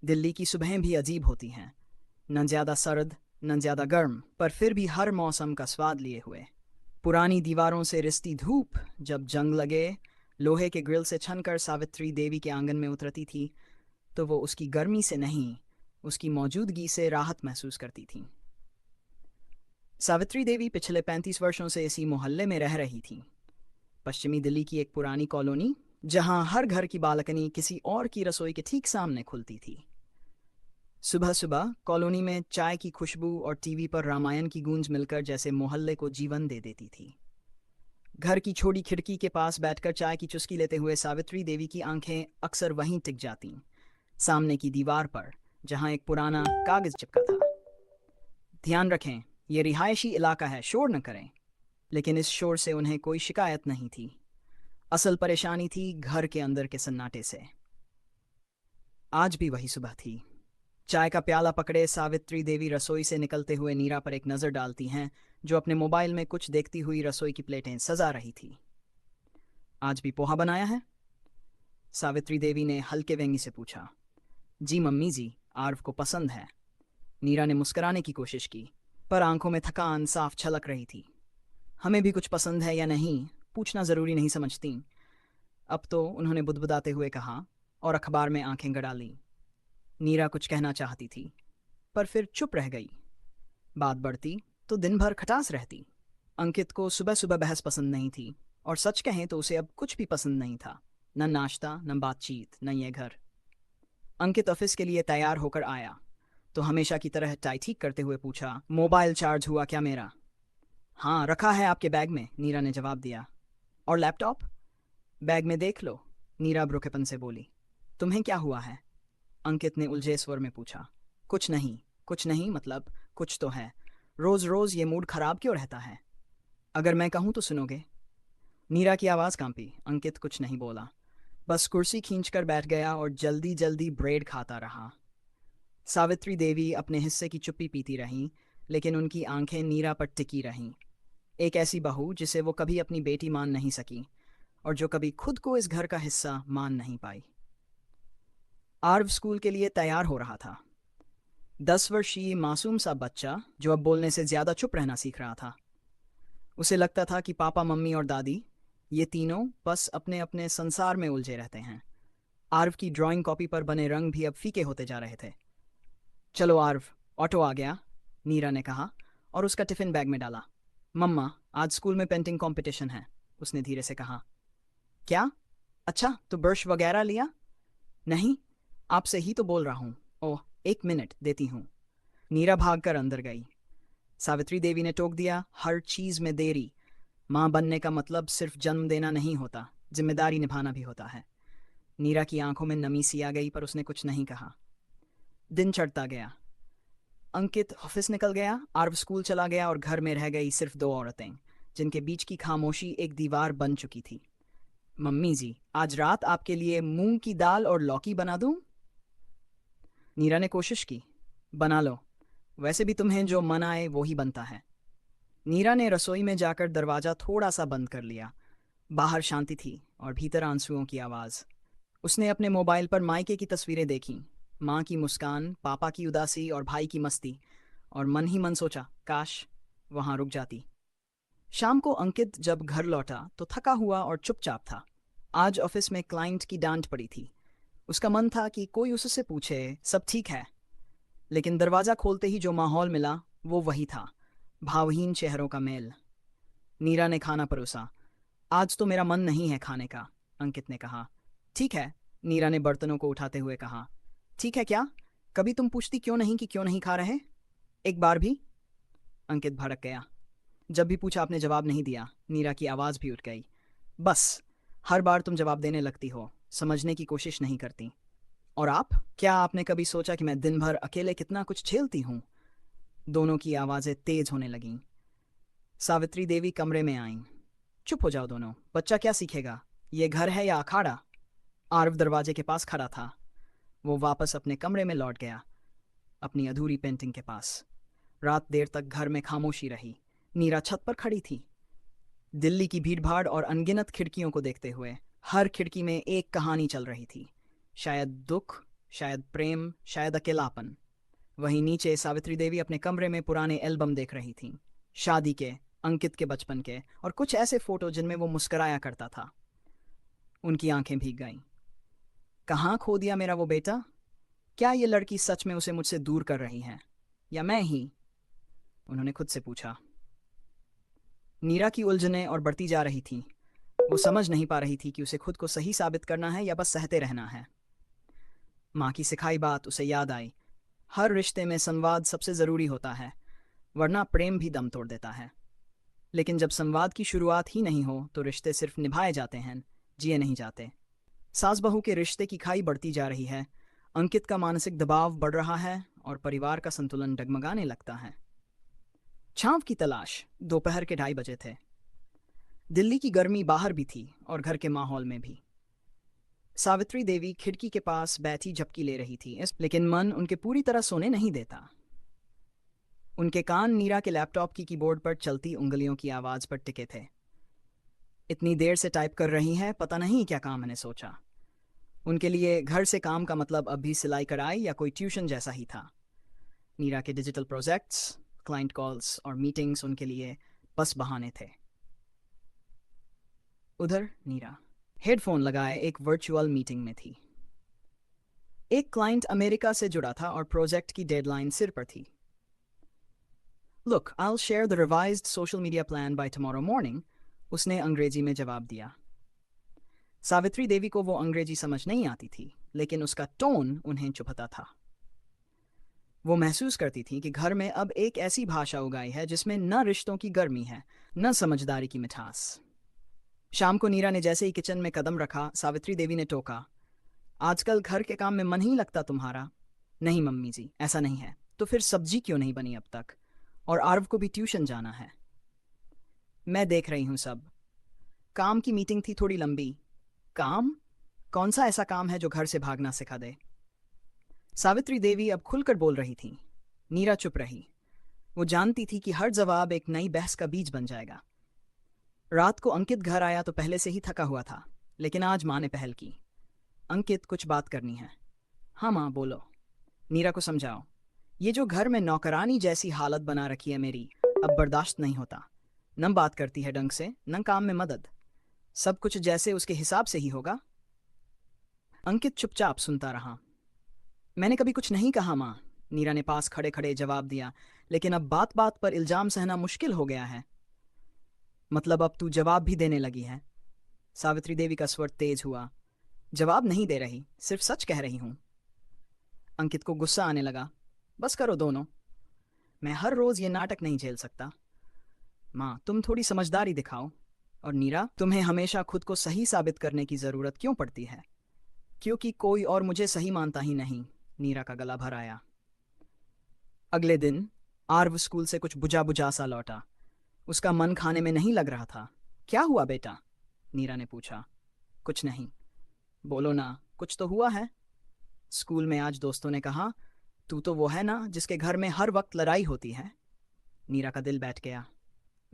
दिल्ली की सुबहें भी अजीब होती हैं, न ज़्यादा सर्द न ज़्यादा गर्म, पर फिर भी हर मौसम का स्वाद लिए हुए। पुरानी दीवारों से रिसती धूप जब जंग लगे लोहे के ग्रिल से छनकर सावित्री देवी के आंगन में उतरती थी, तो वो उसकी गर्मी से नहीं, उसकी मौजूदगी से राहत महसूस करती थी। सावित्री देवी पिछले 35 वर्षों से इसी मोहल्ले में रह रही थी। पश्चिमी दिल्ली की एक पुरानी कॉलोनी, जहां हर घर की बालकनी किसी और की रसोई के ठीक सामने खुलती थी। सुबह सुबह कॉलोनी में चाय की खुशबू और टीवी पर रामायण की गूंज मिलकर जैसे मोहल्ले को जीवन दे देती थी। घर की छोटी खिड़की के पास बैठकर चाय की चुस्की लेते हुए सावित्री देवी की आंखें अक्सर वहीं टिक जातीं, सामने की दीवार पर, जहां एक पुराना कागज चिपका था। ध्यान रखें, यह रिहायशी इलाका है, शोर न करें। लेकिन इस शोर से उन्हें कोई शिकायत नहीं थी। असल परेशानी थी घर के अंदर के सन्नाटे से। आज भी वही सुबह थी। चाय का प्याला पकड़े सावित्री देवी रसोई से निकलते हुए नीरा पर एक नज़र डालती हैं, जो अपने मोबाइल में कुछ देखती हुई रसोई की प्लेटें सजा रही थी। आज भी पोहा बनाया है? सावित्री देवी ने हल्के व्यंग्य से पूछा। जी मम्मी जी, आर्व को पसंद है। नीरा ने मुस्कुराने की कोशिश की, पर आंखों में थकान साफ छलक रही थी। हमें भी कुछ पसंद है या नहीं, पूछना जरूरी नहीं समझती। अब तो उन्होंने बुदबुदाते हुए कहा, और अखबार में आंखें गड़ा लीं। नीरा कुछ कहना चाहती थी, पर फिर चुप रह गई। बात बढ़ती तो दिन भर खटास रहती। अंकित को सुबह सुबह बहस पसंद नहीं थी, और सच कहें तो उसे अब कुछ भी पसंद नहीं था। न नाश्ता, न बातचीत, न ये घर। अंकित ऑफिस के लिए तैयार होकर आया तो हमेशा की तरह टाई ठीक करते हुए पूछा, मोबाइल चार्ज हुआ क्या मेरा? हाँ, रखा है आपके बैग में, नीरा ने जवाब दिया। और लैपटॉप? बैग में देख लो, नीरा ब्रुखेपन से बोली। तुम्हें क्या हुआ है? अंकित ने उलझे स्वर में पूछा। कुछ नहीं। कुछ नहीं मतलब कुछ तो है। रोज रोज ये मूड खराब क्यों रहता है? अगर मैं कहूँ तो सुनोगे? नीरा की आवाज़ कांपी। अंकित कुछ नहीं बोला, बस कुर्सी खींचकर बैठ गया और जल्दी जल्दी ब्रेड खाता रहा। सावित्री देवी अपने हिस्से की चुप्पी पीती रहीं, लेकिन उनकी आंखें नीरा पर टिकी रहीं। एक ऐसी बहू जिसे वो कभी अपनी बेटी मान नहीं सकी, और जो कभी खुद को इस घर का हिस्सा मान नहीं पाई। आर्व स्कूल के लिए तैयार हो रहा था। 10 वर्षीय मासूम सा बच्चा जो अब बोलने से ज्यादा चुप रहना सीख रहा था। उसे लगता था कि पापा, मम्मी और दादी, ये तीनों बस अपने अपने संसार में उलझे रहते हैं। आर्व की ड्राइंग कॉपी पर बने रंग भी अब फीके होते जा रहे थे। चलो आर्व, ऑटो आ गया, नीरा ने कहा और उसका टिफिन बैग में डाला। मम्मा, आज स्कूल में पेंटिंग कंपटीशन है, उसने धीरे से कहा। क्या? अच्छा, तो ब्रश वगैरह लिया? नहीं, आपसे ही तो बोल रहा हूँ। ओह, 1 मिनट देती हूँ। नीरा भागकर अंदर गई। सावित्री देवी ने टोक दिया, हर चीज में देरी। माँ बनने का मतलब सिर्फ जन्म देना नहीं होता, जिम्मेदारी निभाना भी होता है। नीरा की आंखों में नमी सी आ गई, पर उसने कुछ नहीं कहा। दिन चढ़ता गया। अंकित ऑफिस निकल गया, आर्व स्कूल चला गया और घर में रह गई सिर्फ दो औरतें, जिनके बीच की खामोशी एक दीवार बन चुकी थी। मम्मी जी, आज रात आपके लिए मूंग की दाल और लौकी बना दूं? नीरा ने कोशिश की। बना लो, वैसे भी तुम्हें जो मन आए वो ही बनता है। नीरा ने रसोई में जाकर दरवाजा थोड़ा सा बंद कर लिया। बाहर शांति थी और भीतर आंसुओं की आवाज़। उसने अपने मोबाइल पर मायके की तस्वीरें देखीं, माँ की मुस्कान, पापा की उदासी और भाई की मस्ती, और मन ही मन सोचा, काश वहां रुक जाती। शाम को अंकित जब घर लौटा तो थका हुआ और चुपचाप था। आज ऑफिस में क्लाइंट की डांट पड़ी थी। उसका मन था कि कोई उससे पूछे, सब ठीक है? लेकिन दरवाज़ा खोलते ही जो माहौल मिला वो वही था, भावहीन चेहरों का मेल। नीरा ने खाना परोसा। आज तो मेरा मन नहीं है खाने का, अंकित ने कहा। ठीक है, नीरा ने बर्तनों को उठाते हुए कहा। ठीक है क्या? कभी तुम पूछती क्यों नहीं कि क्यों नहीं खा रहे? एक बार भी? अंकित भड़क गया। जब भी पूछा आपने जवाब नहीं दिया, नीरा की आवाज़ भी उठ गई। बस, हर बार तुम जवाब देने लगती हो, समझने की कोशिश नहीं करती। और आप? क्या आपने कभी सोचा कि मैं दिन भर अकेले कितना कुछ झेलती हूँ? दोनों की आवाज़ें तेज होने लगीं। सावित्री देवी कमरे में आईं। चुप हो जाओ दोनों, बच्चा क्या सीखेगा? ये घर है या अखाड़ा? आरव दरवाजे के पास खड़ा था। वो वापस अपने कमरे में लौट गया, अपनी अधूरी पेंटिंग के पास। रात देर तक घर में खामोशी रही। नीरा छत पर खड़ी थी, दिल्ली की भीड़भाड़ और अनगिनत खिड़कियों को देखते हुए। हर खिड़की में एक कहानी चल रही थी, शायद दुख, शायद प्रेम, शायद अकेलापन। वहीं नीचे सावित्री देवी अपने कमरे में पुराने एल्बम देख रही थीं, शादी के, अंकित के बचपन के, और कुछ ऐसे फोटो जिनमें वो मुस्कराया करता था। उनकी आंखें भीग गईं। कहाँ खो दिया मेरा वो बेटा? क्या ये लड़की सच में उसे मुझसे दूर कर रही है, या मैं ही? उन्होंने खुद से पूछा। नीरा की उलझनें और बढ़ती जा रही थीं। वो समझ नहीं पा रही थी कि उसे खुद को सही साबित करना है या बस सहते रहना है। माँ की सिखाई बात उसे याद आई। हर रिश्ते में संवाद सबसे ज़रूरी होता है, वरना प्रेम भी दम तोड़ देता है। लेकिन जब संवाद की शुरुआत ही नहीं हो तो रिश्ते सिर्फ निभाए जाते हैं, जिए नहीं जाते। सास बहू के रिश्ते की खाई बढ़ती जा रही है। अंकित का मानसिक दबाव बढ़ रहा है और परिवार का संतुलन डगमगाने लगता है। छांव की तलाश। दोपहर के 2:30 बजे थे। दिल्ली की गर्मी बाहर भी थी और घर के माहौल में भी। सावित्री देवी खिड़की के पास बैठी झपकी ले रही थी, लेकिन मन उनके पूरी तरह सोने नहीं देता। उनके कान नीरा के लैपटॉप की कीबोर्ड पर चलती उंगलियों की आवाज पर टिके थे। इतनी देर से टाइप कर रही है, पता नहीं क्या काम मैंने सोचा। उनके लिए घर से काम का मतलब अब भी सिलाई कढ़ाई या कोई ट्यूशन जैसा ही था। नीरा के डिजिटल प्रोजेक्ट्स, क्लाइंट कॉल्स और मीटिंग्स उनके लिए बस बहाने थे। उधर नीरा हेडफोन लगाए एक वर्चुअल मीटिंग में थी। एक क्लाइंट अमेरिका से जुड़ा था और प्रोजेक्ट की डेडलाइन सिर पर थी। Look, I will share the revised social media plan by tomorrow morning, उसने अंग्रेजी में जवाब दिया। सावित्री देवी को वो अंग्रेजी समझ नहीं आती थी, लेकिन उसका टोन उन्हें चुभता था। वो महसूस करती थी कि घर में अब एक ऐसी भाषा उगाई है जिसमें न रिश्तों की गर्मी है, न समझदारी की मिठास। शाम को नीरा ने जैसे ही किचन में कदम रखा, सावित्री देवी ने टोका, आजकल घर के काम में मन ही लगता तुम्हारा? नहीं मम्मी जी, ऐसा नहीं है। तो फिर सब्जी क्यों नहीं बनी अब तक? और आरव को भी ट्यूशन जाना है। मैं देख रही हूँ सब। काम की मीटिंग थी थोड़ी लंबी। काम? कौन सा ऐसा काम है जो घर से भागना सिखा दे? सावित्री देवी अब खुलकर बोल रही थी। नीरा चुप रही। वो जानती थी कि हर जवाब एक नई बहस का बीज बन जाएगा। रात को अंकित घर आया तो पहले से ही थका हुआ था, लेकिन आज माँ ने पहल की। अंकित, कुछ बात करनी है। हाँ माँ, बोलो। नीरा को समझाओ। ये जो घर में नौकरानी जैसी हालत बना रखी है मेरी, अब बर्दाश्त नहीं होता। न बात करती है ढंग से, न काम में मदद। सब कुछ जैसे उसके हिसाब से ही होगा। अंकित चुपचाप सुनता रहा। मैंने कभी कुछ नहीं कहा माँ, नीरा ने पास खड़े खड़े जवाब दिया, लेकिन अब बात बात पर इल्जाम सहना मुश्किल हो गया है। मतलब अब तू जवाब भी देने लगी है? सावित्री देवी का स्वर तेज हुआ। जवाब नहीं दे रही, सिर्फ सच कह रही हूं। अंकित को गुस्सा आने लगा। बस करो दोनों, मैं हर रोज ये नाटक नहीं झेल सकता। माँ, तुम थोड़ी समझदारी दिखाओ। और नीरा, तुम्हें हमेशा खुद को सही साबित करने की जरूरत क्यों पड़ती है? क्योंकि कोई और मुझे सही मानता ही नहीं, नीरा का गला भर आया। अगले दिन आर्व स्कूल से कुछ बुझा बुझा सा लौटा। उसका मन खाने में नहीं लग रहा था। क्या हुआ बेटा? नीरा ने पूछा। कुछ नहीं। बोलो ना, कुछ तो हुआ है। स्कूल में आज दोस्तों ने कहा, तू तो वो है ना जिसके घर में हर वक्त लड़ाई होती है। नीरा का दिल बैठ गया।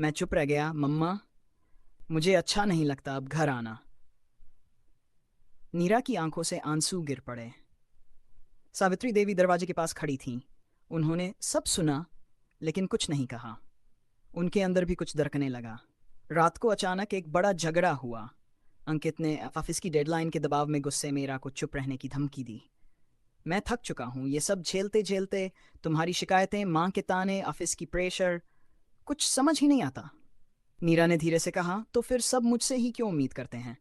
मैं चुप रह गया। मम्मा, मुझे अच्छा नहीं लगता अब घर आना। नीरा की आंखों से आंसू गिर पड़े। सावित्री देवी दरवाजे के पास खड़ी थीं। उन्होंने सब सुना, लेकिन कुछ नहीं कहा। उनके अंदर भी कुछ दरकने लगा। रात को अचानक एक बड़ा झगड़ा हुआ। अंकित ने ऑफिस की डेडलाइन के दबाव में गुस्से में मीरा को चुप रहने की धमकी दी। मैं थक चुका हूँ ये सब झेलते झेलते। तुम्हारी शिकायतें, माँ के ताने, ऑफिस की प्रेशर, कुछ समझ ही नहीं आता। नीरा ने धीरे से कहा, तो फिर सब मुझसे ही क्यों उम्मीद करते हैं?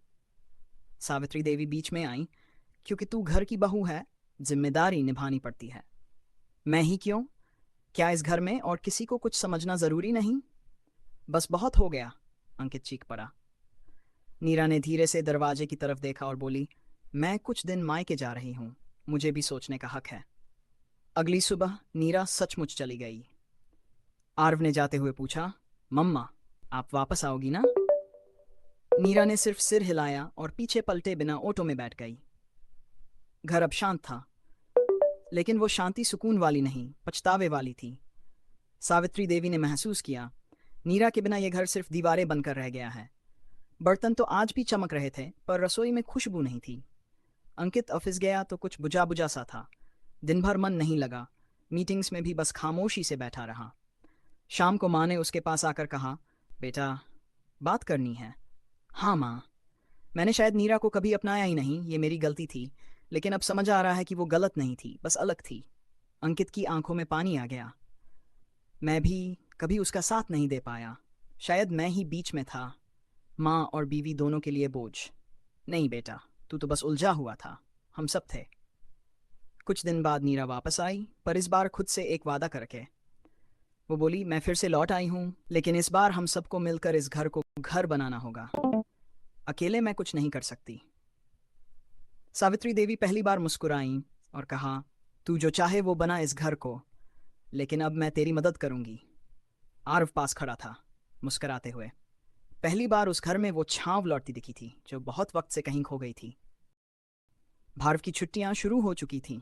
सावित्री देवी बीच में आई। क्योंकि तू घर की बहू है, जिम्मेदारी निभानी पड़ती है। मैं ही क्यों? क्या इस घर में और किसी को कुछ समझना जरूरी नहीं? बस बहुत हो गया, अंकित चीख पड़ा। नीरा ने धीरे से दरवाजे की तरफ देखा और बोली, मैं कुछ दिन मायके जा रही हूँ, मुझे भी सोचने का हक है। अगली सुबह नीरा सचमुच चली गई। आर्व ने जाते हुए पूछा, मम्मा, आप वापस आओगी ना? नीरा ने सिर्फ सिर हिलाया और पीछे पलटे बिना ऑटो में बैठ गई। घर अब शांत था, लेकिन वो शांति सुकून वाली नहीं, पछतावे वाली थी। सावित्री देवी ने महसूस किया, नीरा के बिना ये घर सिर्फ दीवारें बनकर रह गया है। बर्तन तो आज भी चमक रहे थे, पर रसोई में खुशबू नहीं थी। अंकित ऑफिस गया तो कुछ बुझा बुझा सा था। दिन भर मन नहीं लगा, मीटिंग्स में भी बस खामोशी से बैठा रहा। शाम को माँ ने उसके पास आकर कहा, बेटा, बात करनी है। हाँ माँ। मैंने शायद नीरा को कभी अपनाया ही नहीं, ये मेरी गलती थी। लेकिन अब समझ आ रहा है कि वो गलत नहीं थी, बस अलग थी। अंकित की आंखों में पानी आ गया। मैं भी कभी उसका साथ नहीं दे पाया। शायद मैं ही बीच में था, माँ और बीवी दोनों के लिए बोझ। नहीं बेटा, तू तो बस उलझा हुआ था, हम सब थे। कुछ दिन बाद नीरा वापस आई, पर इस बार खुद से एक वादा करके। वो बोली, मैं फिर से लौट आई हूँ, लेकिन इस बार हम सबको मिलकर इस घर को घर बनाना होगा। अकेले मैं कुछ नहीं कर सकती। सावित्री देवी पहली बार मुस्कुराई और कहा, तू जो चाहे वो बना इस घर को, लेकिन अब मैं तेरी मदद करूंगी। आरव पास खड़ा था, मुस्कुराते हुए। पहली बार उस घर में वो छांव लौटती दिखी थी जो बहुत वक्त से कहीं खो गई थी। भार्व की छुट्टियां शुरू हो चुकी थीं,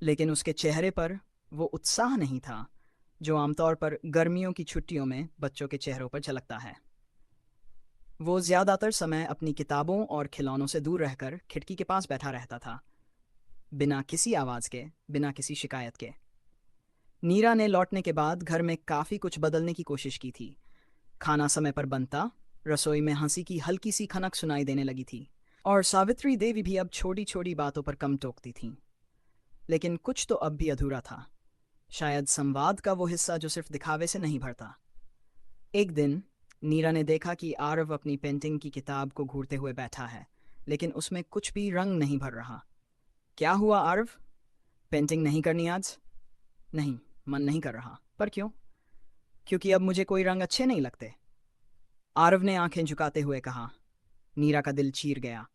लेकिन उसके चेहरे पर वो उत्साह नहीं था जो आमतौर पर गर्मियों की छुट्टियों में बच्चों के चेहरों पर झलकता है। वो ज्यादातर समय अपनी किताबों और खिलौनों से दूर रहकर खिड़की के पास बैठा रहता था, बिना किसी आवाज के, बिना किसी शिकायत के। नीरा ने लौटने के बाद घर में काफी कुछ बदलने की कोशिश की थी। खाना समय पर बनता, रसोई में हंसी की हल्की सी खनक सुनाई देने लगी थी, और सावित्री देवी भी अब छोटी छोटी बातों पर कम टोकती थीं। लेकिन कुछ तो अब भी अधूरा था, शायद संवाद का वो हिस्सा जो सिर्फ दिखावे से नहीं भरता। एक दिन नीरा ने देखा कि आरव अपनी पेंटिंग की किताब को घूरते हुए बैठा है, लेकिन उसमें कुछ भी रंग नहीं भर रहा। क्या हुआ आरव? पेंटिंग नहीं करनी आज? नहीं, मन नहीं कर रहा। पर क्यों? क्योंकि अब मुझे कोई रंग अच्छे नहीं लगते। आरव ने आंखें झुकाते हुए कहा। नीरा का दिल चीर गया।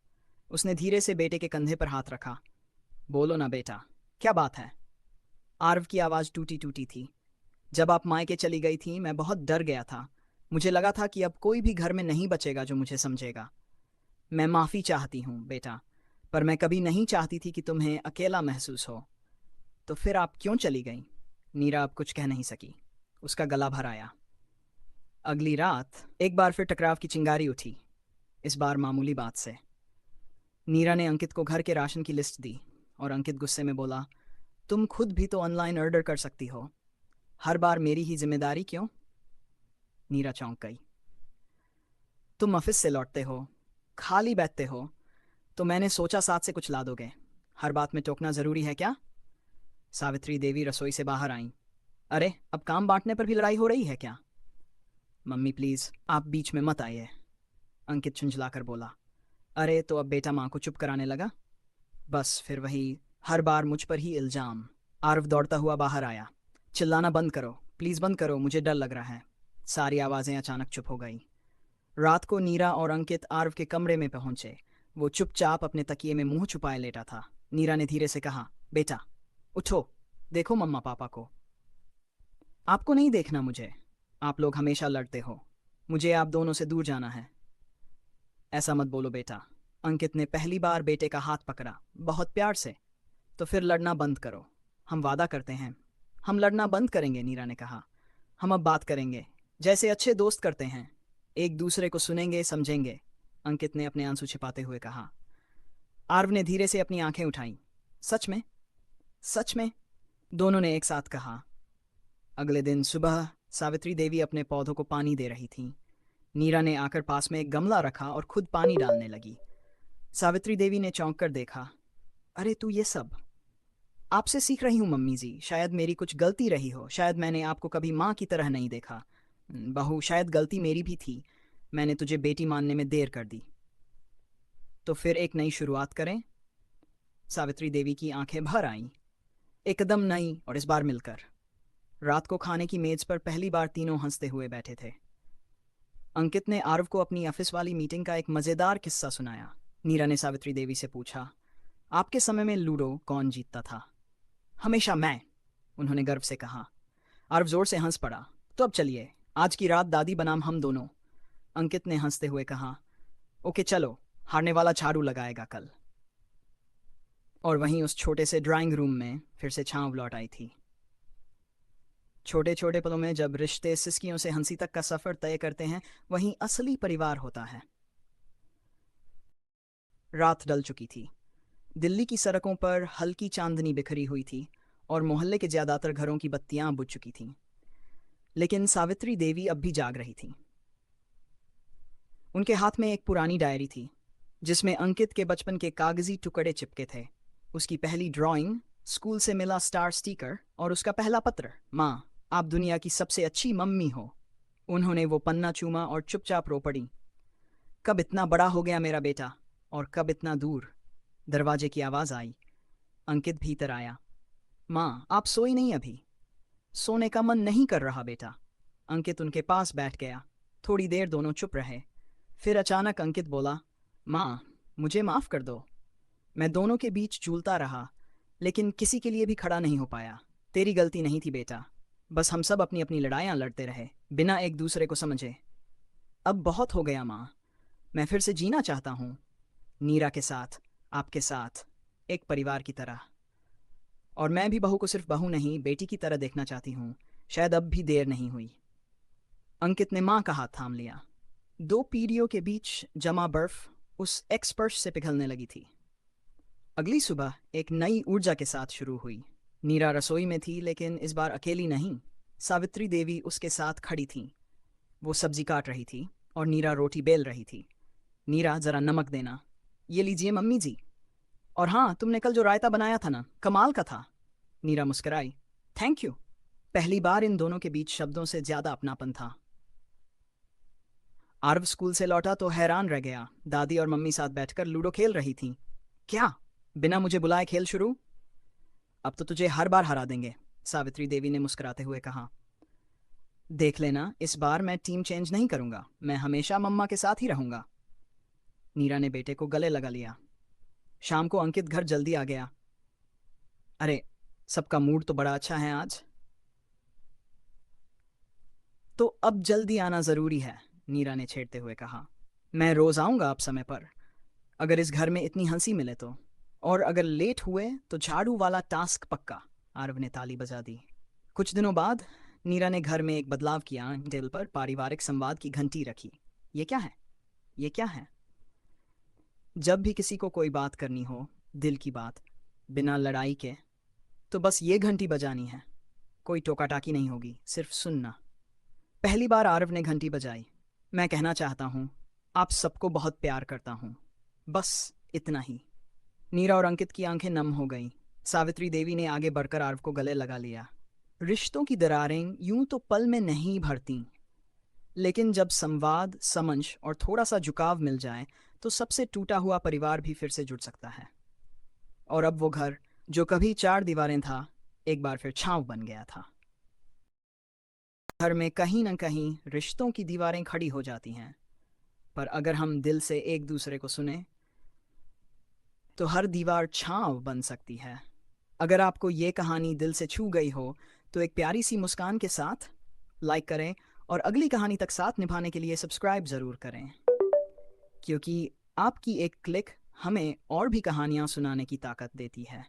उसने धीरे से बेटे के कंधे पर हाथ रखा। बोलो ना बेटा, क्या बात है? आरव की आवाज़ टूटी टूटी थी। जब आप मायके चली गई थी मैं बहुत डर गया था। मुझे लगा था कि अब कोई भी घर में नहीं बचेगा जो मुझे समझेगा। मैं माफ़ी चाहती हूँ बेटा, पर मैं कभी नहीं चाहती थी कि तुम्हें अकेला महसूस हो। तो फिर आप क्यों चली गई? नीरा अब कुछ कह नहीं सकी। उसका गला भर आया। अगली रात एक बार फिर टकराव की चिंगारी उठी, इस बार मामूली बात से। नीरा ने अंकित को घर के राशन की लिस्ट दी और अंकित गुस्से में बोला, तुम खुद भी तो ऑनलाइन ऑर्डर कर सकती हो, हर बार मेरी ही जिम्मेदारी क्यों? नीरा चौंक गई। तुम ऑफिस से लौटते हो, खाली बैठते हो, तो मैंने सोचा साथ से कुछ ला दोगे। हर बात में टोकना जरूरी है क्या? सावित्री देवी रसोई से बाहर आईं। अरे, अब काम बांटने पर भी लड़ाई हो रही है क्या? मम्मी प्लीज, आप बीच में मत आइए, अंकित झुंझलाकर बोला। अरे तो अब बेटा माँ को चुप कराने लगा? बस फिर वही, हर बार मुझ पर ही इल्जाम। आरव दौड़ता हुआ बाहर आया। चिल्लाना बंद करो, प्लीज बंद करो, मुझे डर लग रहा है। सारी आवाजें अचानक चुप हो गई। रात को नीरा और अंकित आरव के कमरे में पहुंचे। वो चुपचाप अपने तकिए में मुंह छुपाए लेटा था। नीरा ने धीरे से कहा, बेटा उठो, देखो मम्मा पापा को। आपको नहीं देखना मुझे, आप लोग हमेशा लड़ते हो, मुझे आप दोनों से दूर जाना है। ऐसा मत बोलो बेटा। अंकित ने पहली बार बेटे का हाथ पकड़ा, बहुत प्यार से। तो फिर लड़ना बंद करो, हम वादा करते हैं। हम लड़ना बंद करेंगे, नीरा ने कहा। हम अब बात करेंगे, जैसे अच्छे दोस्त करते हैं, एक दूसरे को सुनेंगे, समझेंगे, अंकित ने अपने आंसू छिपाते हुए कहा। आरव ने धीरे से अपनी आंखें उठाईं। सच में? सच में? दोनों ने एक साथ कहा। अगले दिन सुबह सावित्री देवी अपने पौधों को पानी दे रही थीं। नीरा ने आकर पास में एक गमला रखा और खुद पानी डालने लगी। सावित्री देवी ने चौंक कर देखा। अरे तू ये सब? आपसे सीख रही हूँ मम्मी जी, शायद मेरी कुछ गलती रही हो, शायद मैंने आपको कभी माँ की तरह नहीं देखा। बहू, शायद गलती मेरी भी थी, मैंने तुझे बेटी मानने में देर कर दी। तो फिर एक नई शुरुआत करें? सावित्री देवी की आंखें भर आईं, एकदम नई, और इस बार मिलकर। रात को खाने की मेज पर पहली बार तीनों हंसते हुए बैठे थे। अंकित ने आरव को अपनी ऑफिस वाली मीटिंग का एक मजेदार किस्सा सुनाया। नीरा ने सावित्री देवी से पूछा, आपके समय में लूडो कौन जीतता था? हमेशा मैं, उन्होंने गर्व से कहा। आरव जोर से हंस पड़ा। तो अब चलिए, आज की रात दादी बनाम हम दोनों, अंकित ने हंसते हुए कहा। ओके चलो, हारने वाला झाड़ू लगाएगा कल। और वहीं उस छोटे से ड्राइंग रूम में फिर से छांव लौट आई थी। छोटे छोटे पलों में जब रिश्ते सिसकियों से हंसी तक का सफर तय करते हैं, वहीं असली परिवार होता है। रात ढल चुकी थी। दिल्ली की सड़कों पर हल्की चांदनी बिखरी हुई थी और मोहल्ले के ज़्यादातर घरों की बत्तियां बुझ चुकी थीं। लेकिन सावित्री देवी अब भी जाग रही थीं। उनके हाथ में एक पुरानी डायरी थी जिसमें अंकित के बचपन के कागजी टुकड़े चिपके थे। उसकी पहली ड्राइंग, स्कूल से मिला स्टार स्टिकर और उसका पहला पत्र, माँ, आप दुनिया की सबसे अच्छी मम्मी हो। उन्होंने वो पन्ना चूमा और चुपचाप रो पड़ी। कब इतना बड़ा हो गया मेरा बेटा, और कब इतना दूर। दरवाजे की आवाज़ आई। अंकित भीतर आया। माँ, आप सोई नहीं अभी? सोने का मन नहीं कर रहा बेटा। अंकित उनके पास बैठ गया। थोड़ी देर दोनों चुप रहे। फिर अचानक अंकित बोला, माँ, मुझे माफ़ कर दो। मैं दोनों के बीच झूलता रहा, लेकिन किसी के लिए भी खड़ा नहीं हो पाया। तेरी गलती नहीं थी बेटा, बस हम सब अपनी अपनी लड़ाइयाँ लड़ते रहे, बिना एक दूसरे को समझे। अब बहुत हो गया माँ, मैं फिर से जीना चाहता हूँ, नीरा के साथ, आपके साथ, एक परिवार की तरह। और मैं भी बहू को सिर्फ बहू नहीं, बेटी की तरह देखना चाहती हूँ। शायद अब भी देर नहीं हुई। अंकित ने माँ का हाथ थाम लिया। दो पीढ़ियों के बीच जमा बर्फ उस एक्सपर्श से पिघलने लगी थी। अगली सुबह एक नई ऊर्जा के साथ शुरू हुई। नीरा रसोई में थी, लेकिन इस बार अकेली नहीं। सावित्री देवी उसके साथ खड़ी थी। वो सब्जी काट रही थी और नीरा रोटी बेल रही थी। नीरा, जरा नमक देना। ये लीजिए मम्मी जी। और हाँ, तुमने कल जो रायता बनाया था ना, कमाल का था। नीरा मुस्कुराई। Thank you. पहली बार इन दोनों के बीच शब्दों से ज्यादा अपनापन था। आरव स्कूल से लौटा तो हैरान रह गया। दादी और मम्मी साथ बैठकर लूडो खेल रही थीं। क्या, बिना मुझे बुलाए खेल शुरू? अब तो तुझे हर बार हरा देंगे, सावित्री देवी ने मुस्कुराते हुए कहा। देख लेना, इस बार मैं टीम चेंज नहीं करूंगा, मैं हमेशा मम्मा के साथ ही रहूंगा। नीरा ने बेटे को गले लगा लिया। शाम को अंकित घर जल्दी आ गया। अरे, सबका मूड तो बड़ा अच्छा है आज। तो अब जल्दी आना जरूरी है, नीरा ने छेड़ते हुए कहा। मैं रोज आऊंगा अब समय पर, अगर इस घर में इतनी हंसी मिले तो। और अगर लेट हुए तो झाड़ू वाला टास्क पक्का। आरव ने ताली बजा दी। कुछ दिनों बाद नीरा ने घर में एक बदलाव किया। टेबल पर पारिवारिक संवाद की घंटी रखी। ये क्या है, ये क्या है? जब भी किसी को कोई बात करनी हो, दिल की बात, बिना लड़ाई के, तो बस ये घंटी बजानी है। कोई टोका टाकी नहीं होगी, सिर्फ सुनना। पहली बार आरव ने घंटी बजाई। मैं कहना चाहता हूँ, आप सबको बहुत प्यार करता हूँ, बस इतना ही। नीरा और अंकित की आंखें नम हो गईं। सावित्री देवी ने आगे बढ़कर आरव को गले लगा लिया। रिश्तों की दरारें यूं तो पल में नहीं भरती, लेकिन जब संवाद, समझ और थोड़ा सा झुकाव मिल जाए तो सबसे टूटा हुआ परिवार भी फिर से जुड़ सकता है। और अब वो घर जो कभी चार दीवारें था, एक बार फिर छांव बन गया था। घर में कहीं न कहीं रिश्तों की दीवारें खड़ी हो जाती हैं, पर अगर हम दिल से एक दूसरे को सुने तो हर दीवार छांव बन सकती है। अगर आपको ये कहानी दिल से छू गई हो तो एक प्यारी सी मुस्कान के साथ लाइक करें, और अगली कहानी तक साथ निभाने के लिए सब्सक्राइब ज़रूर करें, क्योंकि आपकी एक क्लिक हमें और भी कहानियाँ सुनाने की ताकत देती है।